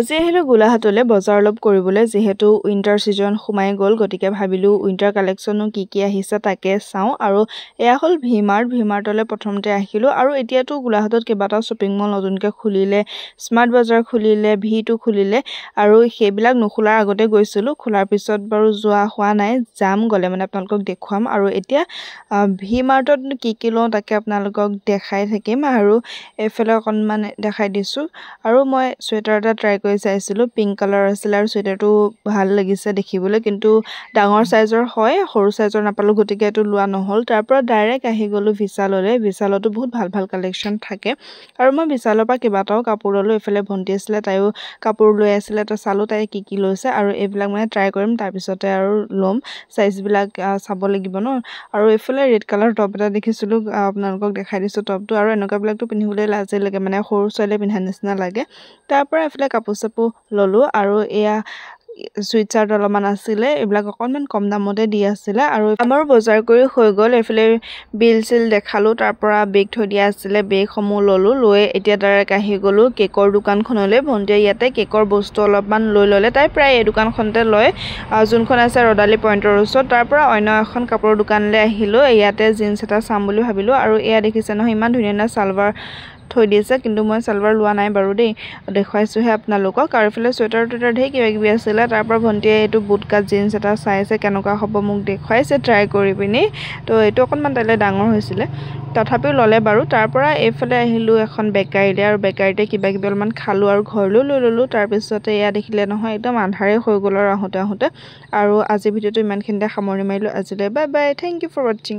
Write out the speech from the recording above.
আজি আহিলো গোলাঘাটলৈ বজাৰ অলপ কৰিবলৈ যেহেতু উইন্টাৰ সিজন সোমাই গ'ল গতিকে ভাবিলো উইন্টাৰ কালেকশনো কি আহিছে তাকে চাওঁ আৰু এয়া হ'ল ভিমাৰ্টলৈ প্ৰথমতে আহিলো আৰু এতিয়াতো গোলাঘাটত কেইবাটা শ্বপিং মল নতুনকৈ খুলিলে স্মাৰ্ট বজাৰ খুলিলে ভি2 খুলিলে আৰু সেইবিলাক নখোলাৰ আগতে গৈছিলো খোলাৰ পিছত বাৰু যোৱা হোৱা নাই যাম গলে মানে আপোনালোকক দেখুৱাম আৰু এতিয়া ভিমাৰ্টত কি লওঁ তাকে আপোনালোকক দেখাই থাকিম আৰু এফালে অকনমান দেখাই দিছো আৰু মই সোয়েটাৰ এটা ট্ৰাই কৰি চাইছিলো পিংক কালাৰ আছিল আৰু সোয়েটাৰটো ভাল লাগিছে দেখিবলৈ কিন্তু ডাঙৰ সাইজৰ হয় সৰু সাইজৰ নাপালো গতিকে এটো লোৱা নহল তাৰ পৰা ডাইৰেক্ট আহি গলো বিশাললৈ বিশালতো বহুত ভাল কালেকশন থাকে আৰু মই বিশালৰ পৰা কেইবাটাও কাপোৰ ললো এফালে ভন্টি আছিল তাইও কাপোৰ লৈ আছিল তো চালো তাই কি লৈছে আৰু এইবিলাক মানে ট্ৰাই কৰিম তাৰ পিছতে আৰু লম সাইজ বিলাক চাব লাগিব ন আৰু এফালে ৰেড কালাৰ টপ এটা দেখিছিলো আপোনালোকক দেখাই দিছো টপটো আৰু এনেকুৱা বিলাকটো পিন্ধিবলৈ লাজে লাগে মানে সৰু ছোৱালী পিন্ধা নিচিনা লাগে তাৰ পৰা এফালে কাপোৰ চাপোৰ ললো আৰু এয়া সুইট চাৰ্ট অলপমান আছিলে এইবিলাক অকনমান কম দামতে দি আছিলে আৰু আমাৰ বজাৰ কৰি হৈ গল এফালে বিল সিল দেখালো তাৰ পৰা বেগ থৈ দিয়া আছিলে বেগ সমূহ ললো লৈ এতিয়া ডাইৰেক্ট আহি গলো কেকৰ দোকানখনলৈ ভন্টিয়ে ইয়াতে কেকৰ বস্তু অলপমান লৈ ললে তাই প্ৰায় এই দোকানখনতে লয় যোনখন আছে ৰদালি পইণ্টৰ ওচৰত তাৰ পৰা অন্য এখন কাপোৰৰ দোকানলৈ আহিলো ইয়াতে জিন্স এটা চাম বুলি ভাবিলো আৰু এয়া দেখিছে নহয় ইমান ধুনীয়া সালৱাৰ থৈ দিছে কিন্তু মই সালৱাৰ লোৱা নাই বাৰু দেই দেখুৱাইছোহে আপোনালোকক আৰু ফলে সোয়েটাৰ টুটাৰ ধেই কিবা আছিল তাৰ পৰা ভন্টিয়ে এইটো বুট কাট জিন্স এটা চাইছে কেনেকুৱা হ'ব মোক দেখুৱাইছে ট্ৰাই কৰি পিনি তো এইটো অকনমান তাইলে ডাঙৰ হৈছিলে তথাপিও ললে বাৰু তাৰ পৰা এইফালে আহিলো এখন বেকাৰীলে আৰু বেকাৰীতে কিবা অলপমান খালো আৰু ঘৰলৈ লৈ ললো তাৰ পিছতে এয়া দেখিলে নহয় একদম আন্ধাৰে হৈ গ'ল আৰু আহোতে আৰু আজি ভিডিঅটো ইমানখিনিতে সামৰণি মাৰিলো আজিলৈ bye bye thank you for watching